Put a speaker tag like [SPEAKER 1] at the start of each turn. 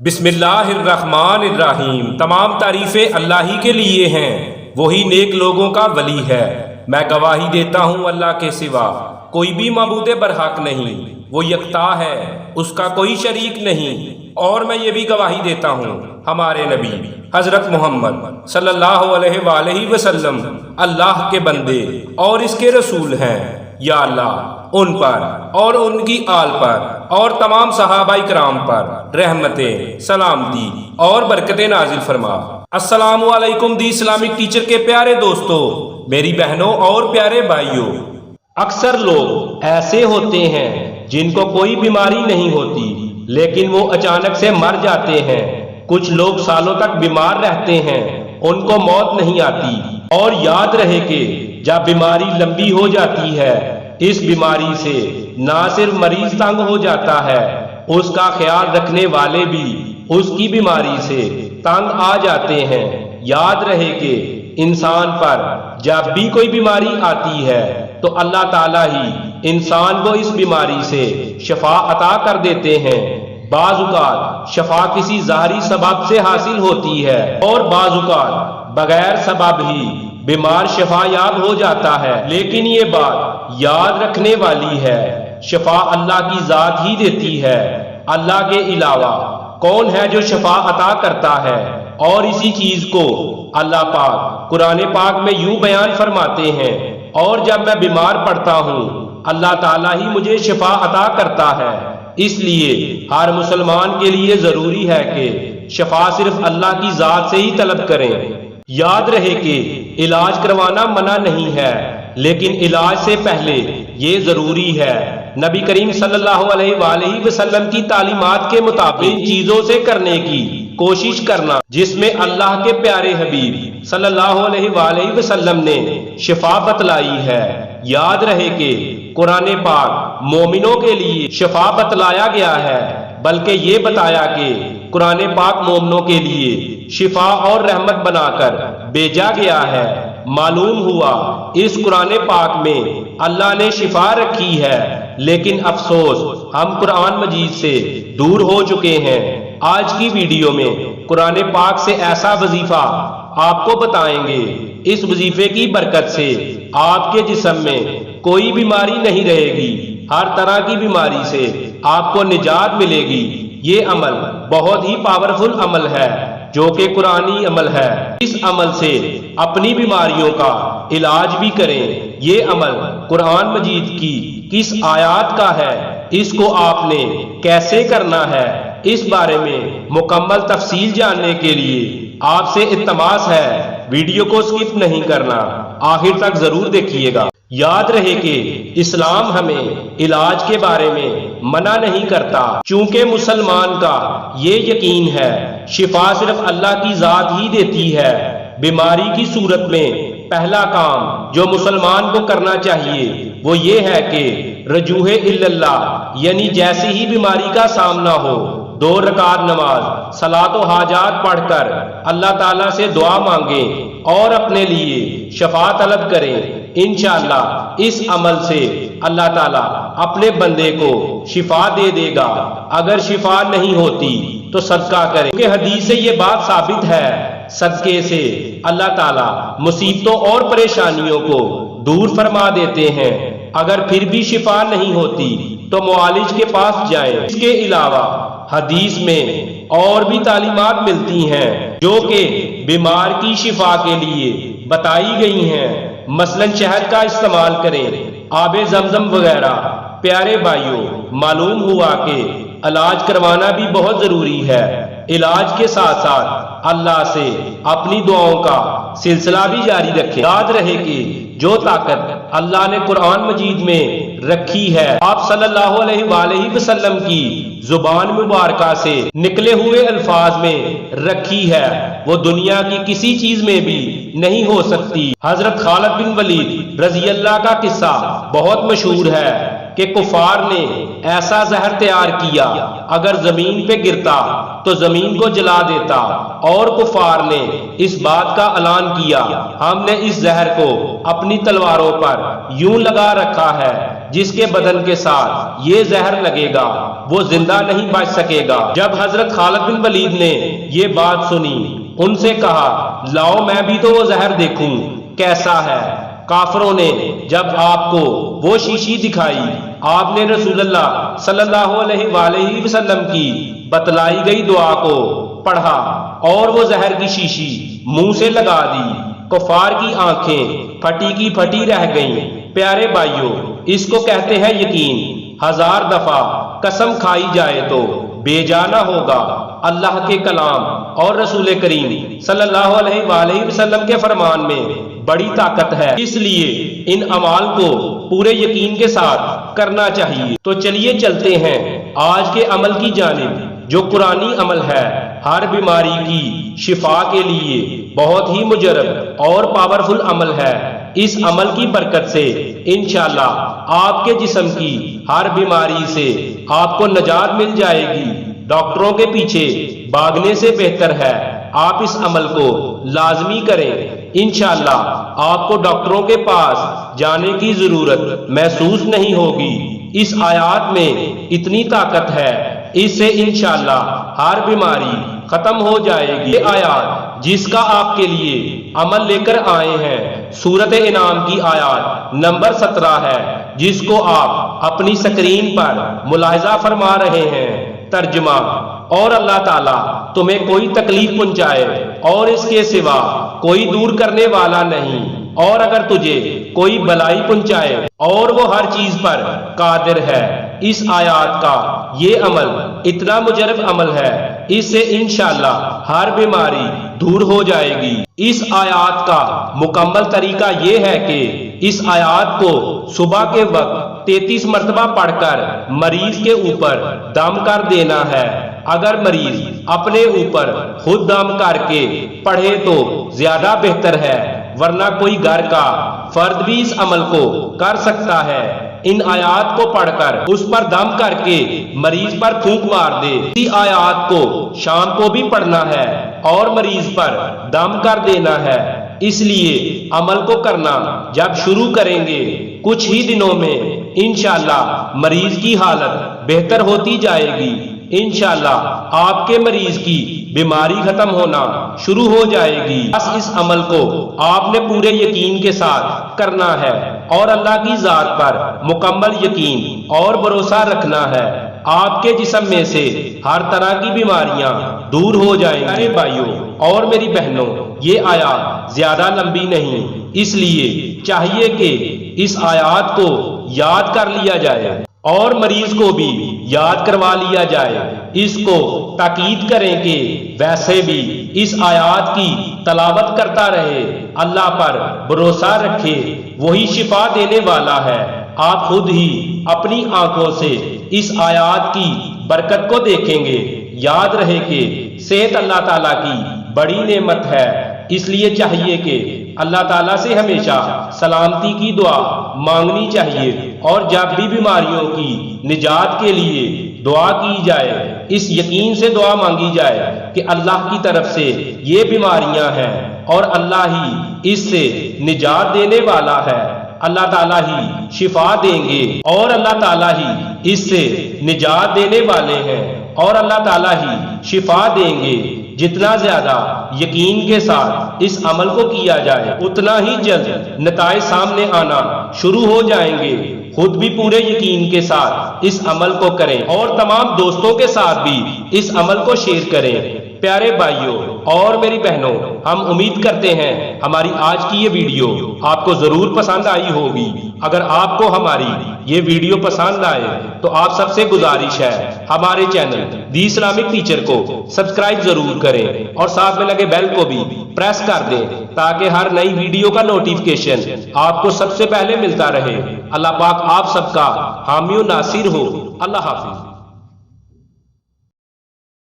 [SPEAKER 1] بسم اللہ الرحمن الرحیم۔ تمام تعریفیں اللہ ہی کے لیے ہیں، وہی نیک لوگوں کا ولی ہے۔ میں گواہی دیتا ہوں اللہ کے سوا کوئی بھی معبود برحق نہیں، وہ یکتا ہے، اس کا کوئی شریک نہیں۔ اور میں یہ بھی گواہی دیتا ہوں ہمارے نبی حضرت محمد صلی اللہ علیہ وآلہ وسلم اللہ کے بندے اور اس کے رسول ہیں۔ یا اللہ ان پر اور ان کی آل پر اور تمام صحابہ کرام پر رحمتیں، سلامتی اور برکتیں نازل فرما۔ السلام علیکم دی اسلامک ٹیچر کے پیارے دوستو، میری بہنوں اور پیارے بھائیوں، اکثر لوگ ایسے ہوتے ہیں جن کو کوئی بیماری نہیں ہوتی لیکن وہ اچانک سے مر جاتے ہیں۔ کچھ لوگ سالوں تک بیمار رہتے ہیں، ان کو موت نہیں آتی۔ اور یاد رہے کہ جب بیماری لمبی ہو جاتی ہے، اس بیماری سے نہ صرف مریض تنگ ہو جاتا ہے، اس کا خیال رکھنے والے بھی اس کی بیماری سے تنگ آ جاتے ہیں۔ یاد رہے کہ انسان پر جب بھی کوئی بیماری آتی ہے تو اللہ تعالیٰ ہی انسان کو اس بیماری سے شفا عطا کر دیتے ہیں۔ بعض اوقات شفا کسی ظاہری سبب سے حاصل ہوتی ہے اور بعض اوقات بغیر سبب ہی بیمار شفا یاب ہو جاتا ہے، لیکن یہ بات یاد رکھنے والی ہے، شفا اللہ کی ذات ہی دیتی ہے۔ اللہ کے علاوہ کون ہے جو شفا عطا کرتا ہے؟ اور اسی چیز کو اللہ پاک قرآن پاک میں یوں بیان فرماتے ہیں، اور جب میں بیمار پڑتا ہوں اللہ تعالیٰ ہی مجھے شفا عطا کرتا ہے۔ اس لیے ہر مسلمان کے لیے ضروری ہے کہ شفا صرف اللہ کی ذات سے ہی طلب کریں۔ یاد رہے کہ علاج کروانا منع نہیں ہے، لیکن علاج سے پہلے یہ ضروری ہے نبی کریم صلی اللہ علیہ وآلہ وسلم کی تعلیمات کے مطابق ان چیزوں سے کرنے کی کوشش کرنا جس میں اللہ کے پیارے حبیب صلی اللہ علیہ وآلہ وسلم نے شفا بتلائی ہے۔ یاد رہے کہ قرآن پاک مومنوں کے لیے شفا بتلایا گیا ہے، بلکہ یہ بتایا کہ قرآن پاک مومنوں کے لیے شفا اور رحمت بنا کر بھیجا گیا ہے۔ معلوم ہوا اس قرآن پاک میں اللہ نے شفا رکھی ہے، لیکن افسوس ہم قرآن مجید سے دور ہو چکے ہیں۔ آج کی ویڈیو میں قرآن پاک سے ایسا وظیفہ آپ کو بتائیں گے، اس وظیفے کی برکت سے آپ کے جسم میں کوئی بیماری نہیں رہے گی، ہر طرح کی بیماری سے آپ کو نجات ملے گی۔ یہ عمل بہت ہی پاورفل عمل ہے جو کہ قرآنی عمل ہے۔ اس عمل سے اپنی بیماریوں کا علاج بھی کریں۔ یہ عمل قرآن مجید کی کس آیات کا ہے، اس کو آپ نے کیسے کرنا ہے، اس بارے میں مکمل تفصیل جاننے کے لیے آپ سے التماس ہے ویڈیو کو سکپ نہیں کرنا، آخر تک ضرور دیکھیے گا۔ یاد رہے کہ اسلام ہمیں علاج کے بارے میں منع نہیں کرتا، چونکہ مسلمان کا یہ یقین ہے شفا صرف اللہ کی ذات ہی دیتی ہے۔ بیماری کی صورت میں پہلا کام جو مسلمان کو کرنا چاہیے وہ یہ ہے کہ رجوع اللہ، یعنی جیسی ہی بیماری کا سامنا ہو 2 رکعت نماز صلاۃ و حاجات پڑھ کر اللہ تعالیٰ سے دعا مانگیں اور اپنے لیے شفا طلب کریں۔ انشاءاللہ اس عمل سے اللہ تعالیٰ اپنے بندے کو شفا دے دے گا۔ اگر شفا نہیں ہوتی تو صدقہ کریں، کیونکہ حدیث سے یہ بات ثابت ہے، صدقے سے اللہ تعالیٰ مصیبتوں اور پریشانیوں کو دور فرما دیتے ہیں۔ اگر پھر بھی شفا نہیں ہوتی تو معالج کے پاس جائیں۔ اس کے علاوہ حدیث میں اور بھی تعلیمات ملتی ہیں جو کہ بیمار کی شفا کے لیے بتائی گئی ہیں، مثلا شہد کا استعمال کریں، آب زمزم وغیرہ۔ پیارے بھائیوں، معلوم ہوا کہ علاج کروانا بھی بہت ضروری ہے۔ علاج کے ساتھ ساتھ اللہ سے اپنی دعاؤں کا سلسلہ بھی جاری رکھیں۔ یاد رہے کہ جو طاقت اللہ نے قرآن مجید میں رکھی ہے، آپ صلی اللہ علیہ وآلہ وسلم کی زبان مبارکہ سے نکلے ہوئے الفاظ میں رکھی ہے، وہ دنیا کی کسی چیز میں بھی نہیں ہو سکتی۔ حضرت خالد بن ولید رضی اللہ کا قصہ بہت مشہور ہے کہ کفار نے ایسا زہر تیار کیا اگر زمین پہ گرتا تو زمین کو جلا دیتا، اور کفار نے اس بات کا اعلان کیا، ہم نے اس زہر کو اپنی تلواروں پر یوں لگا رکھا ہے جس کے بدن کے ساتھ یہ زہر لگے گا وہ زندہ نہیں بچ سکے گا۔ جب حضرت خالد بن ولید نے یہ بات سنی ان سے کہا لاؤ میں بھی تو وہ زہر دیکھوں کیسا ہے۔ کافروں نے جب آپ کو وہ شیشی دکھائی آپ نے رسول اللہ صلی اللہ علیہ وآلہ وسلم کی بتلائی گئی دعا کو پڑھا اور وہ زہر کی شیشی منہ سے لگا دی۔ کفار کی آنکھیں پھٹی کی پھٹی رہ گئیں۔ پیارے بھائیوں، اس کو کہتے ہیں یقین۔ 1000 دفعہ قسم کھائی جائے تو بے جانا ہوگا۔ اللہ کے کلام اور رسول کریم صلی اللہ علیہ وآلہ وسلم کے فرمان میں بڑی طاقت ہے، اس لیے ان اعمال کو پورے یقین کے ساتھ کرنا چاہیے۔ تو چلیے چلتے ہیں آج کے عمل کی جانب جو قرآنی عمل ہے، ہر بیماری کی شفا کے لیے بہت ہی مجرب اور پاورفل عمل ہے۔ اس عمل کی برکت سے انشاءاللہ آپ کے جسم کی ہر بیماری سے آپ کو نجات مل جائے گی۔ ڈاکٹروں کے پیچھے بھاگنے سے بہتر ہے آپ اس عمل کو لازمی کریں۔ انشاءاللہ آپ کو ڈاکٹروں کے پاس جانے کی ضرورت محسوس نہیں ہوگی۔ اس آیات میں اتنی طاقت ہے، اس سے انشاءاللہ ہر بیماری ختم ہو جائے گی۔ یہ آیات جس کا آپ کے لیے عمل لے کر آئے ہیں سورۃ انعام کی آیات نمبر 17 ہے، جس کو آپ اپنی سکرین پر ملاحظہ فرما رہے ہیں۔ ترجمہ: اور اللہ تعالیٰ تمہیں کوئی تکلیف پہنچائے اور اس کے سوا کوئی دور کرنے والا نہیں، اور اگر تجھے کوئی بلائی پہنچائے اور وہ ہر چیز پر قادر ہے۔ اس آیات کا یہ عمل اتنا مجرب عمل ہے، اس سے انشاءاللہ ہر بیماری دور ہو جائے گی۔ اس آیات کا مکمل طریقہ یہ ہے کہ اس آیات کو صبح کے وقت 33 مرتبہ پڑھ کر مریض کے اوپر دم کر دینا ہے۔ اگر مریض اپنے اوپر خود دم کر کے پڑھے تو زیادہ بہتر ہے، ورنہ کوئی گھر کا فرد بھی اس عمل کو کر سکتا ہے۔ ان آیات کو پڑھ کر اس پر دم کر کے مریض پر پھونک مار دے۔ اسی آیات کو شام کو بھی پڑھنا ہے اور مریض پر دم کر دینا ہے۔ اس لیے عمل کو کرنا جب شروع کریں گے کچھ ہی دنوں میں انشاءاللہ مریض کی حالت بہتر ہوتی جائے گی۔ انشاءاللہ آپ کے مریض کی بیماری ختم ہونا شروع ہو جائے گی۔ بس اس عمل کو آپ نے پورے یقین کے ساتھ کرنا ہے اور اللہ کی ذات پر مکمل یقین اور بھروسہ رکھنا ہے۔ آپ کے جسم میں سے ہر طرح کی بیماریاں دور ہو جائیں گی۔ میرے بھائیوں اور میری بہنوں، یہ آیات زیادہ لمبی نہیں، اس لیے چاہیے کہ اس آیات کو یاد کر لیا جائے اور مریض کو بھی یاد کروا لیا جائے۔ اس کو تاکید کریں کہ ویسے بھی اس آیات کی تلاوت کرتا رہے، اللہ پر بھروسہ رکھے، وہی شفا دینے والا ہے۔ آپ خود ہی اپنی آنکھوں سے اس آیات کی برکت کو دیکھیں گے۔ یاد رہے کہ صحت اللہ تعالیٰ کی بڑی نعمت ہے، اس لیے چاہیے کہ اللہ تعالیٰ سے ہمیشہ سلامتی کی دعا مانگنی چاہیے، اور جب بھی بیماریوں کی نجات کے لیے دعا کی جائے اس یقین سے دعا مانگی جائے کہ اللہ کی طرف سے یہ بیماریاں ہیں اور اللہ ہی اس سے نجات دینے والا ہے۔ اللہ تعالیٰ ہی شفا دیں گے اور اللہ تعالیٰ ہی اس سے نجات دینے والے ہیں، اور اللہ تعالیٰ ہی شفا دیں گے۔ جتنا زیادہ یقین کے ساتھ اس عمل کو کیا جائے اتنا ہی جلد نتائج سامنے آنا شروع ہو جائیں گے۔ خود بھی پورے یقین کے ساتھ اس عمل کو کریں اور تمام دوستوں کے ساتھ بھی اس عمل کو شیئر کریں۔ پیارے بھائیوں اور میری بہنوں، ہم امید کرتے ہیں ہماری آج کی یہ ویڈیو آپ کو ضرور پسند آئی ہوگی۔ اگر آپ کو ہماری یہ ویڈیو پسند آئے تو آپ سب سے گزارش ہے ہمارے چینل دی اسلامک ٹیچر کو سبسکرائب ضرور کریں اور ساتھ میں لگے بیل کو بھی پریس کر دیں تاکہ ہر نئی ویڈیو کا نوٹیفیکیشن آپ کو سب سے پہلے ملتا رہے۔ اللہ پاک آپ سب کا حامی و ناصر ہو۔ اللہ حافظ۔